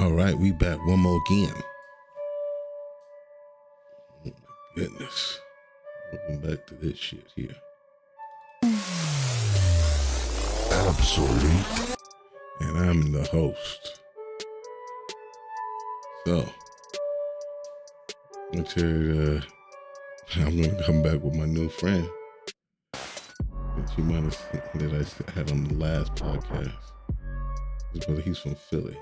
All right, we back one more again. Oh, goodness. Welcome back to this shit here. Absolute. And I'm the host. So, I'm going to come back with my new friend that you might have seen, that I had on the last podcast. His brother, he's from Philly.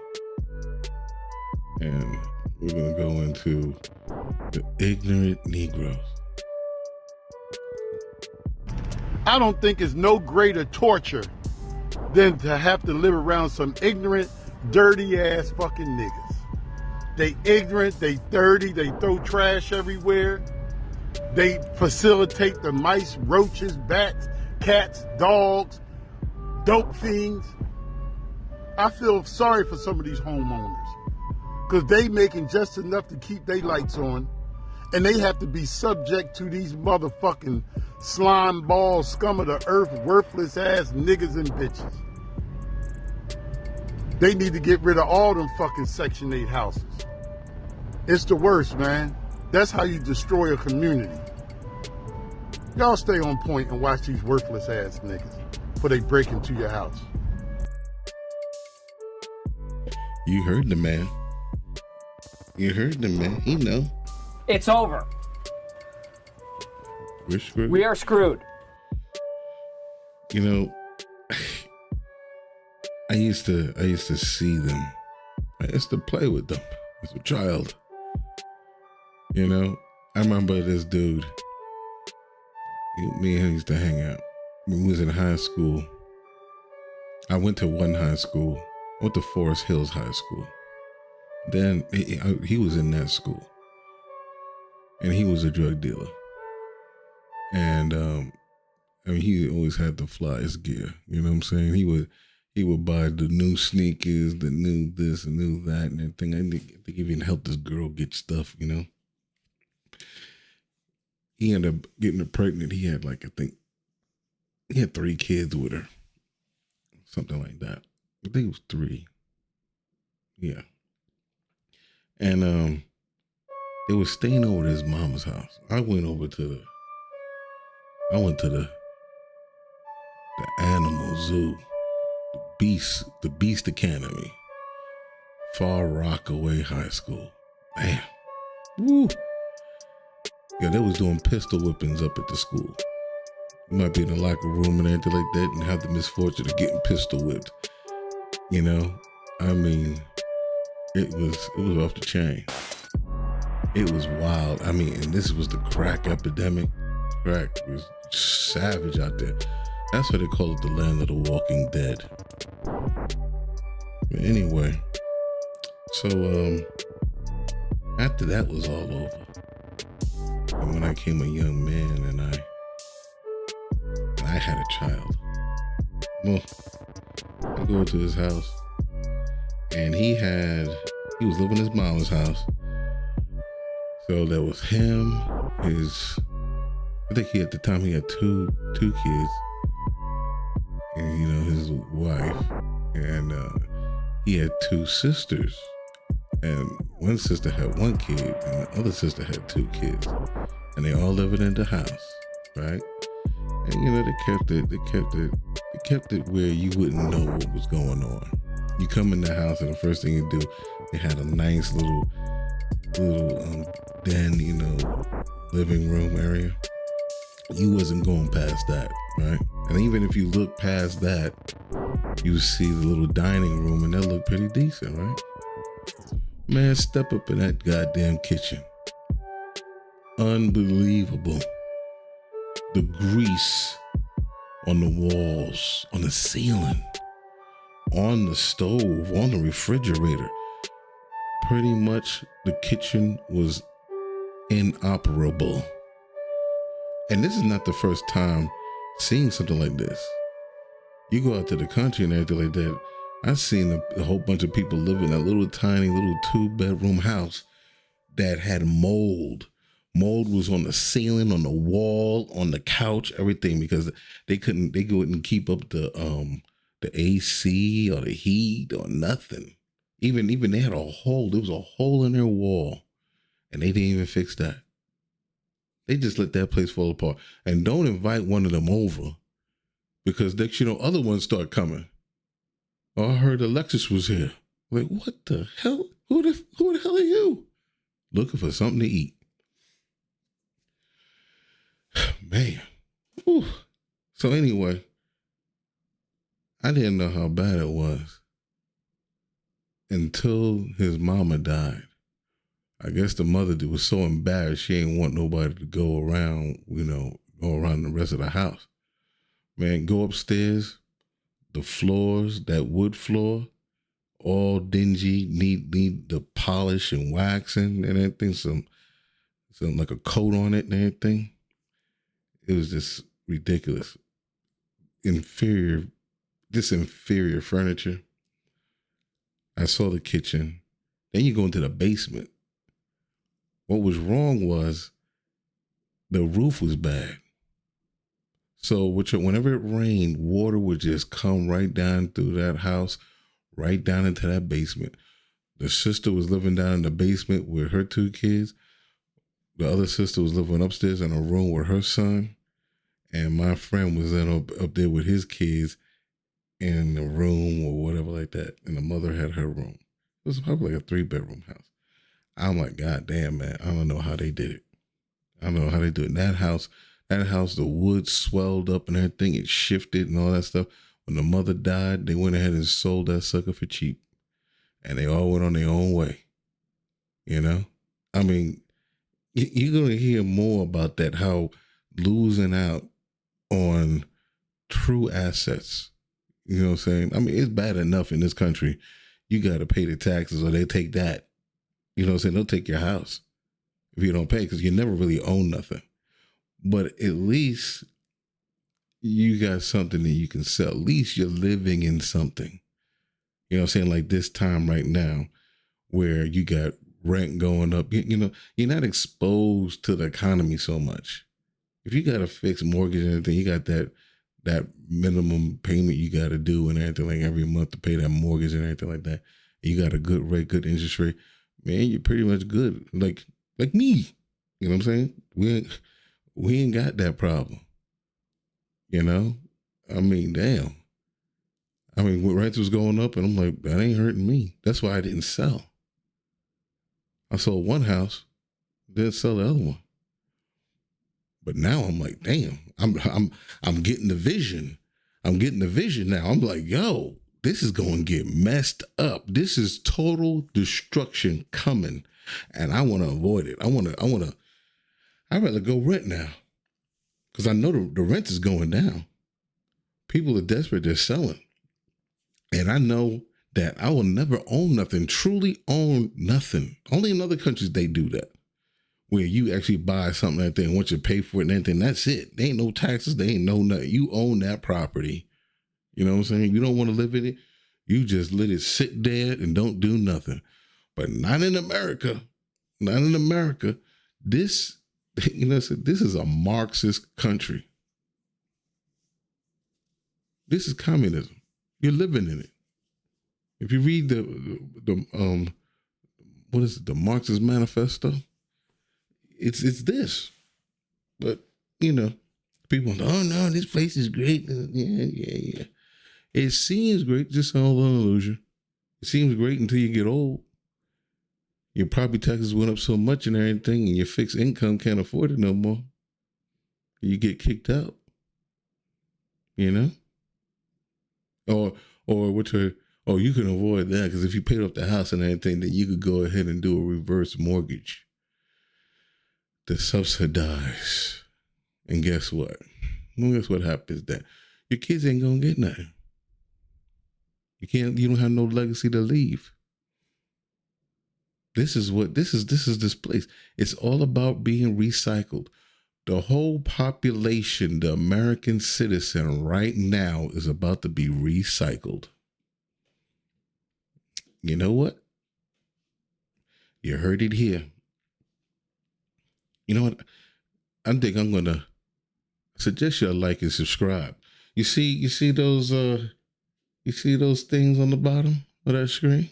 And we're going to go into the ignorant Negroes. I don't think it's no greater torture than to have to live around some ignorant, dirty ass fucking niggas. They ignorant, they dirty, they throw trash everywhere. They facilitate the mice, roaches, bats, cats, dogs, dope fiends. I feel sorry for some of these homeowners because they making just enough to keep their lights on, and they have to be subject to these motherfucking slime ball, scum of the earth, worthless ass niggas and bitches. They need to get rid of all them fucking Section 8 houses. It's the worst, man. That's how you destroy a community. Y'all stay on point and watch these worthless ass niggas before they break into your house. You heard the man. You heard the man. He know. It's over. We're screwed. We are screwed. You know, I used to see them. I used to play with them as a child. You know, I remember this dude. Me and him used to hang out. When we was in high school, I went to one high school. I went to Forest Hills High School. Then he was in that school. And he was a drug dealer. And I mean, he always had the flyest gear. You know what I'm saying? He would buy the new sneakers, the new this and new that and everything. I think he even helped this girl get stuff, you know. He ended up getting her pregnant. He had he had 3 kids with her. Something like that. I think it was 3. Yeah. And they were staying over at his mama's house. I went to the animal zoo, the Beast Academy, Far Rockaway High School. Man. Woo. Yeah, they was doing pistol whippings up at the school. You might be in the locker room and anything like that and have the misfortune of getting pistol whipped. You know, I mean, it was off the chain. It was wild. I mean, and this was the crack epidemic. Crack was savage out there. That's why they call it the land of the walking dead. But anyway, so after that was all over, and when I became a young man and I had a child, well, I go to his house, and he was living in his mama's house. So there was him, I think at the time he had two kids, and you know, his wife, and he had 2 sisters, and one sister had 1 kid, and the other sister had 2 kids, and they all living in the house, right? And you know, they kept it where you wouldn't know what was going on. You come in the house, and the first thing you do, they had a nice little den, you know, living room area. You wasn't going past that, right? And even if you look past that, you see the little dining room, and that looked pretty decent, right? Man, step up in that goddamn kitchen. Unbelievable. The grease on the walls, on the ceiling, on the stove, on the refrigerator. Pretty much the kitchen was inoperable. And this is not the first time seeing something like this. You go out to the country and everything like that. I've seen a whole bunch of people live in a little tiny little 2-bedroom house that had mold. Mold was on the ceiling, on the wall, on the couch, everything, because they couldn't keep up the AC or the heat or nothing. Even they had a hole. There was a hole in their wall, and they didn't even fix that. They just let that place fall apart. And don't invite one of them over, because next you know, other ones start coming. Oh, I heard Alexis was here. Like, what the hell? Who the hell are you? Looking for something to eat. Man. Whew. So anyway, I didn't know how bad it was until his mama died. I guess the mother was so embarrassed she ain't want nobody to go around, go around the rest of the house. Man, go upstairs, the floors, that wood floor, all dingy, need the polish and waxing and everything, some like a coat on it and everything. It was just ridiculous. Inferior furniture. I saw the kitchen. Then you go into the basement. What was wrong was the roof was bad. So whenever it rained, water would just come right down through that house, right down into that basement. The sister was living down in the basement with her 2 kids. The other sister was living upstairs in a room with her son. And my friend was then up there with his kids in the room or whatever like that. And the mother had her room. It was probably like a 3-bedroom house. I'm like, God damn, man, I don't know how they did it. I don't know how they do it. In that house, the wood swelled up and everything. It shifted and all that stuff. When the mother died, they went ahead and sold that sucker for cheap. And they all went on their own way. I mean, you're going to hear more about that, how losing out on true assets. You know what I'm saying? I mean, it's bad enough in this country. You got to pay the taxes or they take that. You know what I'm saying? They'll take your house if you don't pay, because you never really own nothing. But at least you got something that you can sell. At least you're living in something. You know what I'm saying? Like this time right now where you got rent going up, you're not exposed to the economy so much. If you got a fixed mortgage and everything, you got that minimum payment you got to do and everything, like every month to pay that mortgage and everything like that. You got a good rate, good interest rate. Man, you're pretty much good. Like me. You know what I'm saying? We ain't got that problem. I mean, damn. I mean, when rent was going up, and I'm like, that ain't hurting me. That's why I didn't sell. I sold one house, didn't sell the other one. But now I'm like, damn, I'm getting the vision. I'm getting the vision now. I'm like, yo, this is going to get messed up. This is total destruction coming, and I want to avoid it. I'd rather go rent now, because I know the rent is going down. People are desperate. They're selling. And I know that I will never own nothing, truly own nothing. Only in other countries they do that, where you actually buy something like that and once you pay for it and everything, that's it. There ain't no taxes. There ain't no nothing. You own that property. You know what I'm saying? You don't want to live in it. You just let it sit there and don't do nothing. But not in America. Not in America. This is a Marxist country. This is communism. You're living in it. If you read the Marxist Manifesto, it's this. But people, oh no, this place is great. Yeah. It seems great, just all an illusion. It seems great until you get old. Your property taxes went up so much and everything, and your fixed income can't afford it no more. You get kicked out. Or you can avoid that, because if you paid off the house and everything, then you could go ahead and do a reverse mortgage to subsidize. And guess what? Well, guess what happens then? Your kids ain't gonna get nothing. You don't have no legacy to leave. This is this place. It's all about being recycled. The whole population, the American citizen right now, is about to be recycled. You know what? You heard it here. You know what? I think I'm gonna suggest you like and subscribe. You see those things on the bottom of that screen?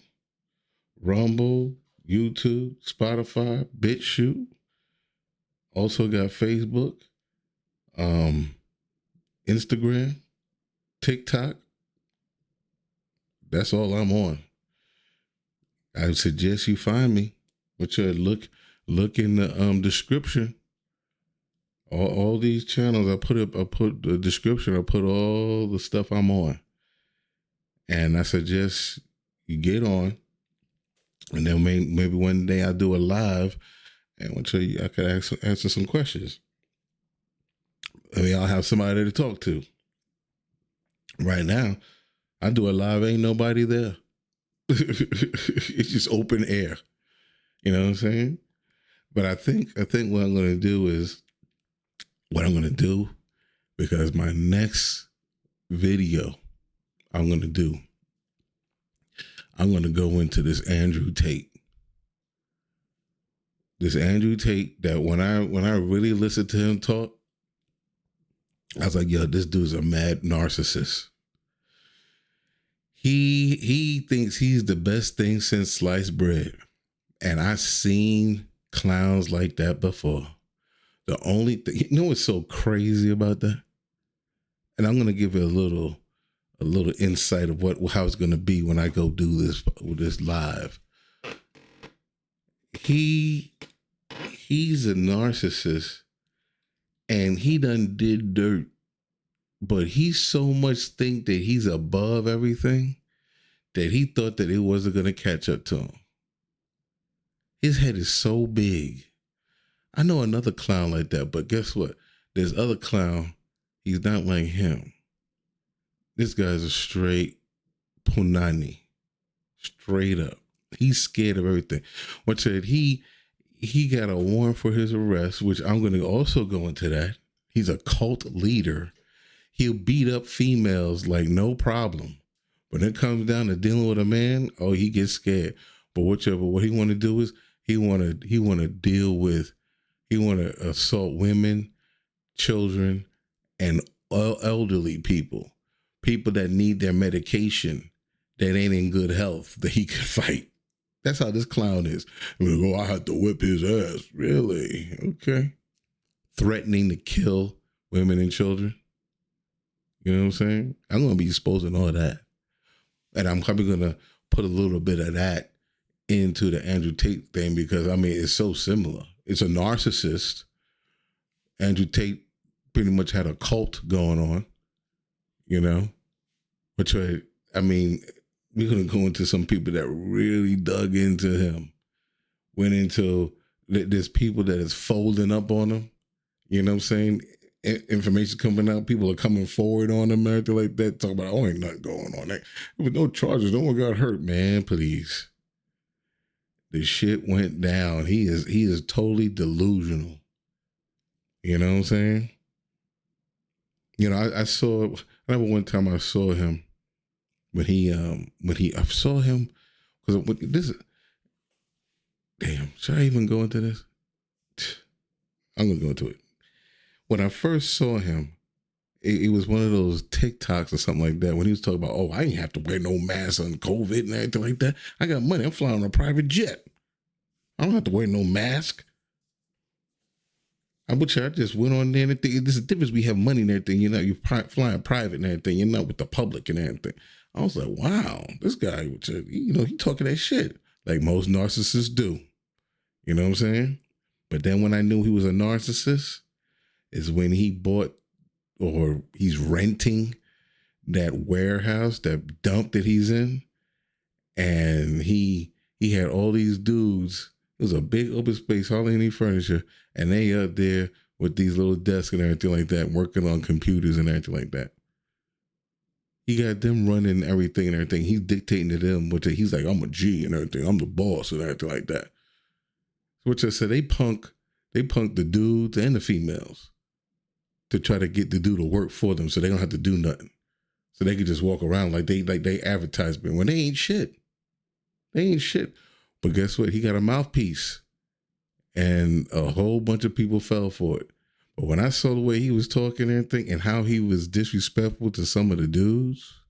Rumble, YouTube, Spotify, BitChute. Also got Facebook, Instagram, TikTok. That's all I'm on. I suggest you find me. But you look in the description. All these channels, I put the description. I put all the stuff I'm on, and I suggest you get on, and then maybe one day I'll do a live, and I could answer some questions. I mean, I'll have somebody to talk to. Right now, I do a live, ain't nobody there. It's just open air. You know what I'm saying? But I think what I'm going to do is because my next video I'm going to go into this Andrew Tate. This Andrew Tate that when I really listened to him talk, I was like, yo, this dude's a mad narcissist. He thinks he's the best thing since sliced bread. And I've seen clowns like that before. The only thing, you know what's so crazy about that? And I'm going to give you a little insight of how it's going to be when I go do this live. He's a narcissist, and he done did dirt, but he so much think that he's above everything that he thought that it wasn't going to catch up to him. His head is so big. I know another clown like that, but guess what? There's other clown. He's not like him. This guy's a straight punani. Straight up. He's scared of everything. What said he got a warrant for his arrest, which I'm going to also go into that. He's a cult leader. He'll beat up females like no problem. When it comes down to dealing with a man, oh, he gets scared. But what he want to do is he want to assault women, children, and elderly people that need their medication that ain't in good health that he can fight. That's how this clown is. I'm gonna go, I have to whip his ass. Really? Okay. Threatening to kill women and children. You know what I'm saying? I'm going to be exposing all that. And I'm probably going to put a little bit of that into the Andrew Tate thing because, I mean, it's so similar. It's a narcissist. Andrew Tate pretty much had a cult going on, you know? Which, I mean, we're going to go into some people that really dug into him. Went into, there's people that is folding up on him. You know what I'm saying? Information coming out. People are coming forward on him and everything like that. Talking about, oh, ain't nothing going on. There was no charges. No one got hurt, man. Please. The shit went down. He is totally delusional. You know what I'm saying? You know, I remember one time I saw him I saw him because damn, should I even go into this? I'm gonna go into it. When I first saw him, it was one of those TikToks or something like that when he was talking about, oh, I ain't have to wear no mask on COVID and everything like that. I got money. I'm flying on a private jet. I don't have to wear no mask. I just went on there and everything. There's a difference. We have money and everything. You know, you're flying private and everything. You're not with the public and everything. I was like, wow, this guy, you know, he talking that shit like most narcissists do. You know what I'm saying? But then when I knew he was a narcissist is when he bought or he's renting that warehouse, that dump that he's in. And he had all these dudes. It was a big open space, hardly any furniture. And they up there with these little desks and everything like that, working on computers and everything like that. He got them running everything and everything. He's dictating to them, which he's like, I'm a G and everything. I'm the boss and everything like that. Which I said, they punk the dudes and the females to try to get the dude to work for them so they don't have to do nothing. So they could just walk around like they advertisement when they ain't shit. They ain't shit. But guess what? He got a mouthpiece. And a whole bunch of people fell for it. But when I saw the way he was talking and everything and how he was disrespectful to some of the dudes,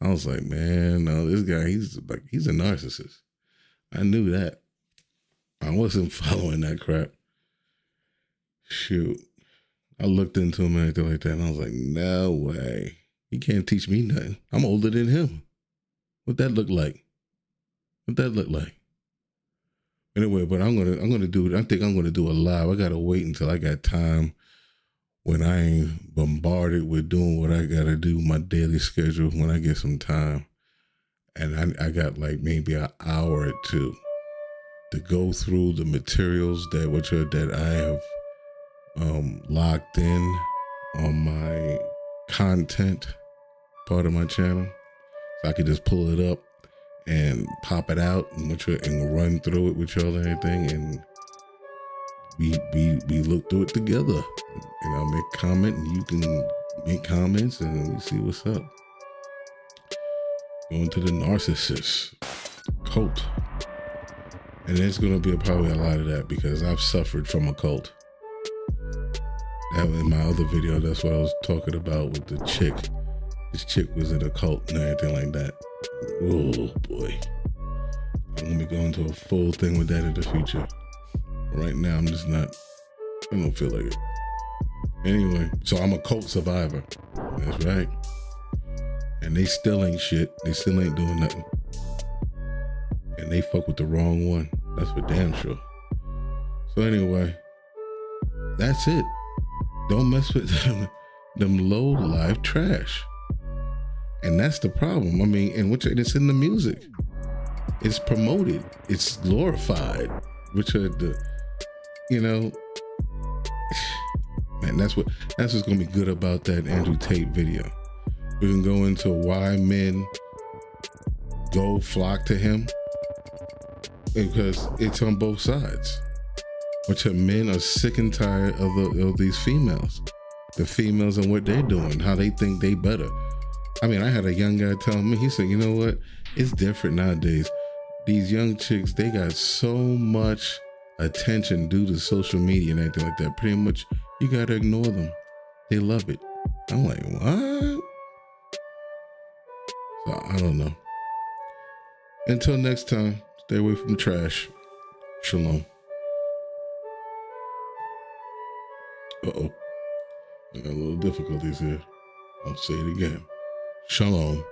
I was like, man, no, this guy, he's a narcissist. I knew that. I wasn't following that crap. Shoot. I looked into him and everything like that, and I was like, no way. He can't teach me nothing. I'm older than him. What that look like? Anyway, but I'm gonna do it. I think I'm gonna do a live. I gotta wait until I got time when I ain't bombarded with doing what I gotta do, my daily schedule, when I get some time. And I got like maybe an hour or two to go through the materials that I have locked in on my content part of my channel. So I could just pull it up and pop it out and run through it with y'all and everything, and we look through it together. And I'll make a comment, and you can make comments, and we see what's up. Going to the narcissist cult, and there's going to be probably a lot of that because I've suffered from a cult. That in my other video, that's what I was talking about with the chick. This chick was in a cult and everything like that. Oh boy. I'm gonna be going to a full thing with that in the future. Right now, I don't feel like it. Anyway, so I'm a cult survivor. That's right. And they still ain't shit. They still ain't doing nothing. And they fuck with the wrong one. That's for damn sure. So anyway, that's it. Don't mess with them low life trash. And that's the problem. I mean, and it's in the music. It's promoted. It's glorified. Which are man, that's what's gonna be good about that Andrew Tate video. We can go into why men flock to him, because it's on both sides. Which are men are sick and tired of these females. The females and what they're doing, how they think they better. I mean, I had a young guy telling me, he said, you know what? It's different nowadays. These young chicks, they got so much attention due to social media and everything like that. Pretty much, you got to ignore them. They love it. I'm like, what? So, I don't know. Until next time, stay away from the trash. Shalom. Uh-oh. I got a little difficulties here. I'll say it again. Shalom.